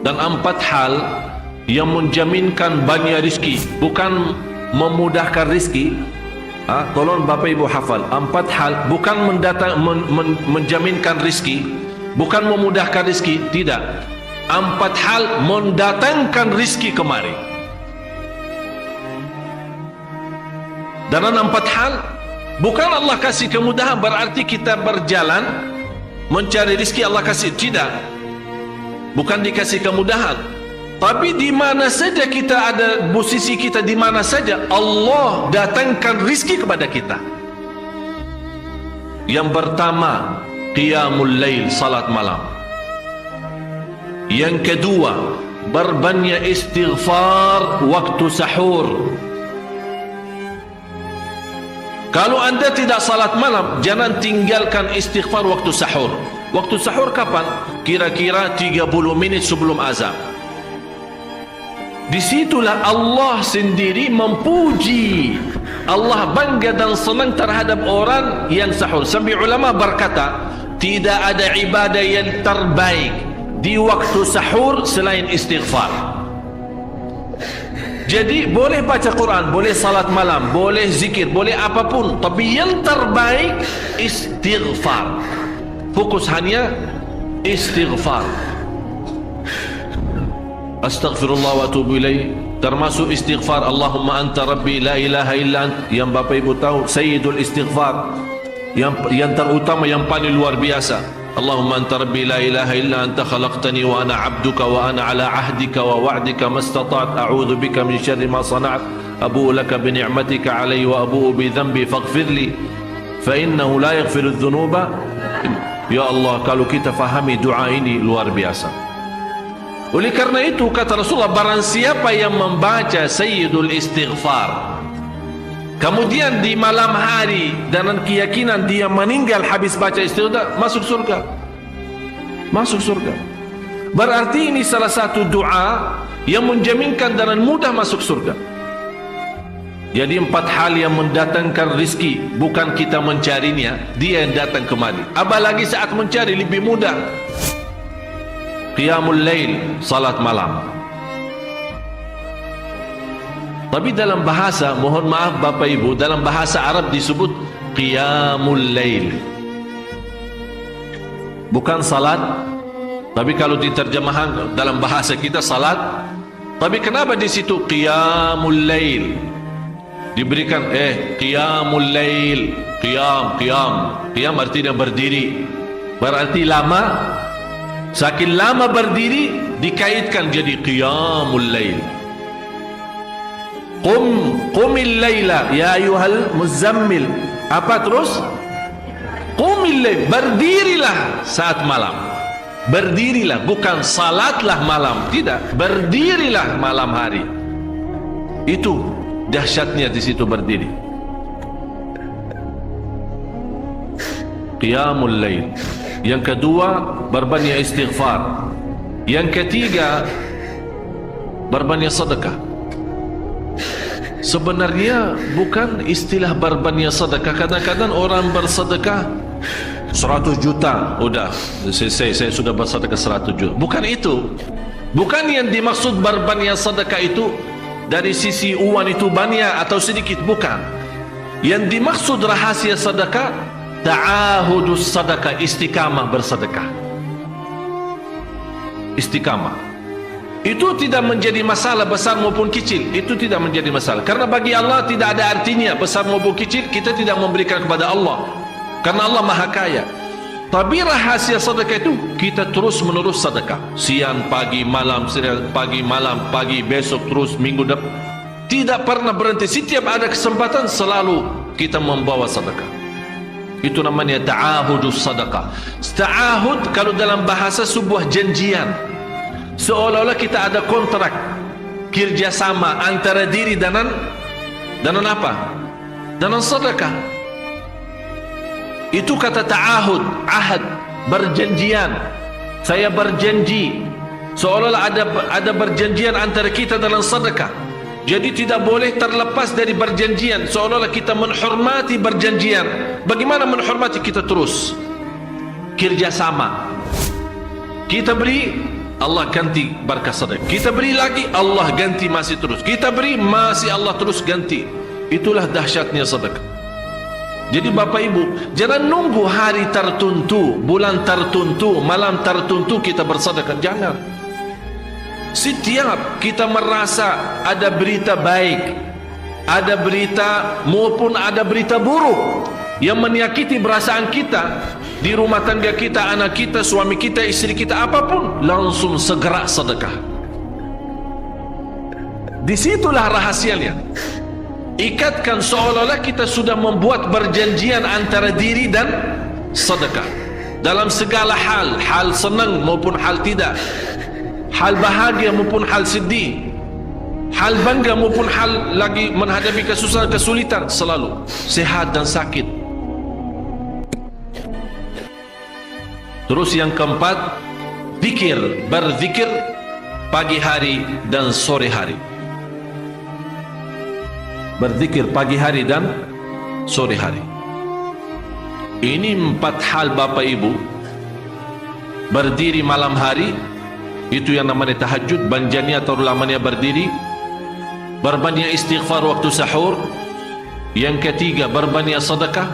dan 4 hal yang menjaminkan banyak rizki, bukan memudahkan rizki. Tolong Bapak Ibu hafal, 4 hal bukan menjaminkan rizki, bukan memudahkan rizki, tidak. 4 hal mendatangkan rizki kemari. Dan 4 hal bukan Allah kasih kemudahan berarti kita berjalan mencari rizki Allah kasih, tidak. Bukan dikasih kemudahan, tapi di mana saja kita ada, posisi kita di mana saja, Allah datangkan rizki kepada kita. Yang pertama, qiyamul lail, salat malam. Yang kedua, berbanyak istighfar waktu sahur. Kalau anda tidak salat malam, jangan tinggalkan istighfar waktu sahur. Waktu sahur kapan? Kira-kira 30 minit sebelum azan. Disitulah Allah sendiri memuji, Allah bangga dan senang terhadap orang yang sahur. Sampai ulama berkata, tidak ada ibadah yang terbaik di waktu sahur selain istighfar. Jadi boleh baca Quran, boleh salat malam, boleh zikir, boleh apapun, tapi yang terbaik istighfar. Fokus hanya istighfar. Astaghfirullah wa atubu ilaih, termasuk istighfar Allahumma anta rabbi la ilaha illa ant, yang Bapak Ibu tahu sayyidul istighfar, yang terutama, yang paling luar biasa. Allahumma anta rabbi la ilaha illa anta khalaqtani wa ana abduka wa ana ala ahdika wa wa'dika mastata'at a'udzu bika min syarri ma sana'at abu'u laka bi ni'matika alayya wa abu'u bi dhanbi faghfirli fa innahu la yaghfiru dzunuba. Ya Allah, kalau kita fahami doa ini luar biasa. Oleh karena itu kata Rasulullah, barang siapa yang membaca sayyidul istighfar, kemudian di malam hari dengan keyakinan dia meninggal habis baca istighfar, masuk surga. Masuk surga. Berarti ini salah satu doa yang menjaminkan dengan mudah masuk surga. Jadi 4 hal yang mendatangkan rizki, bukan kita mencarinya, dia yang datang kemari. Apalagi saat mencari lebih mudah. Qiyamul lail, salat malam. Tapi dalam bahasa, mohon maaf Bapak Ibu, dalam bahasa Arab disebut qiyamul lail, bukan salat. Tapi kalau diterjemahkan dalam bahasa kita salat. Tapi kenapa di situ qiyamul lail? Diberikan qiyamul lail, qiyam artinya berdiri, berarti lama. Saking lama berdiri dikaitkan jadi qiyamul lail. Qumil laila ya ayyuhal muzammil. Apa terus? Qumil lail, berdirilah saat malam. Berdirilah, bukan salatlah malam, tidak, berdirilah malam hari. Itu dahsyatnya di situ berdiri. Qiyamul lail. Yang kedua, berbanyak istighfar. Yang ketiga, berbanyak sedekah. Sebenarnya bukan istilah berbanyak sedekah. Kadang-kadang orang bersedekah 100 juta, udah saya sudah bersedekah 100 juta. Bukan itu. Bukan yang dimaksud berbanyak sedekah itu dari sisi uang itu banyak atau sedikit, bukan. Yang dimaksud rahasia sedekah, ta'ahudus sedekah, istiqamah bersedekah. Istiqamah itu tidak menjadi masalah besar maupun kecil. Itu tidak menjadi masalah, karena bagi Allah tidak ada artinya besar maupun kecil. Kita tidak memberikan kepada Allah karena Allah maha kaya. Tapi rahasia sedekah itu kita terus menerus sedekah, siang pagi malam, siang pagi malam, pagi besok terus, minggu depan, tidak pernah berhenti. Setiap ada kesempatan selalu kita membawa sedekah. Itu namanya ta'ahudus sedekah. Ta'ahud kalau dalam bahasa sebuah janjian, seolah-olah kita ada kontrak kerjasama antara diri dan apa? Dengan sedekah. Itu kata ta'ahud, ahad, berjanjian. Saya berjanji, seolah-olah ada berjanjian antara kita dalam sedekah. Jadi tidak boleh terlepas dari berjanjian, seolah-olah kita menghormati berjanjian. Bagaimana menghormati? Kita terus kerjasama. Kita beri, Allah ganti berkah sedekah. Kita beri lagi, Allah ganti masih terus. Kita beri, masih Allah terus ganti. Itulah dahsyatnya sedekah. Jadi Bapak Ibu, jangan nunggu hari tertentu, bulan tertentu, malam tertentu kita bersedekah. Jangan. Setiap kita merasa ada berita baik, ada berita maupun ada berita buruk yang menyakiti perasaan kita di rumah tangga kita, anak kita, suami kita, istri kita, apapun, langsung segera sedekah. Disitulah rahasianya. Ikatkan seolah-olah kita sudah membuat perjanjian antara diri dan sedekah dalam segala hal, hal senang maupun hal tidak, hal bahagia maupun hal sedih, hal bangga maupun hal lagi menghadapi kesusahan, kesulitan, selalu sehat dan sakit. Terus yang keempat, zikir, berzikir pagi hari dan sore hari. Berzikir pagi hari dan sore hari. Ini 4 hal Bapak Ibu. Berdiri malam hari, itu yang namanya tahajud, banjanya atau lamanya berdiri. Berbanyak istighfar waktu sahur. Yang ketiga, berbanyak sedekah.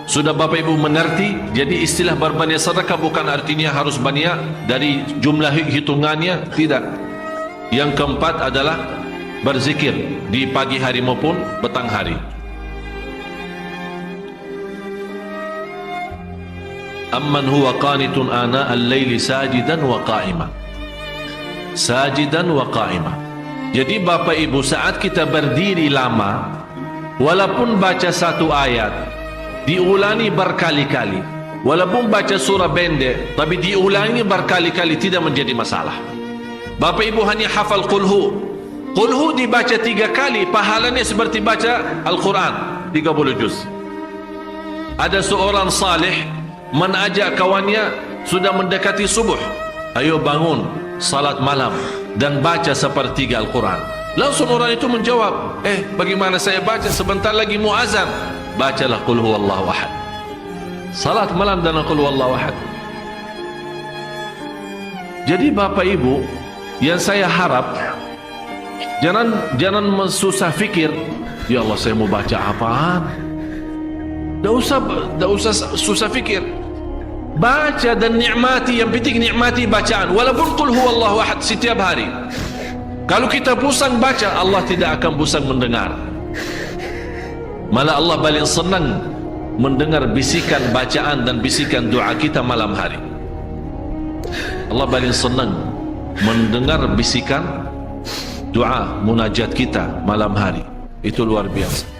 Sudah Bapak Ibu mengerti, jadi istilah berbanyak sedekah bukan artinya harus banyak dari jumlah hitungannya, tidak. Yang keempat adalah berzikir di pagi hari maupun petang hari. Amman huwa qanitun ana al-laili sajidan wa qa'ima. Sajidan wa qa'ima. Jadi Bapak Ibu, saat kita berdiri lama, walaupun baca satu ayat diulangi berkali-kali, walaupun baca surah pendek tapi diulangi berkali-kali, tidak menjadi masalah. Bapak Ibu hanya hafal qulhu. Qulhu dibaca 3 kali, pahalanya seperti baca Al-Quran 30 juz. Ada seorang salih mengajak kawannya, sudah mendekati subuh, ayo bangun salat malam dan baca sepertiga Al-Quran. Langsung orang itu menjawab, bagaimana saya baca, sebentar lagi mau azan. Bacalah qul huwallahu ahad. Salat malam dan qul huwallahu ahad. Jadi Bapak Ibu, yang saya harap, jangan susah fikir, ya Allah saya mau baca apaan. Tak usah susah fikir. Baca dan nikmati, yang penting nikmati bacaan. Walaupun qul huwallahu ahad setiap hari. Kalau kita pusing baca, Allah tidak akan pusing mendengar. Malah Allah paling senang mendengar bisikan bacaan dan bisikan doa kita malam hari. Allah paling senang mendengar bisikan doa munajat kita malam hari. Itu luar biasa.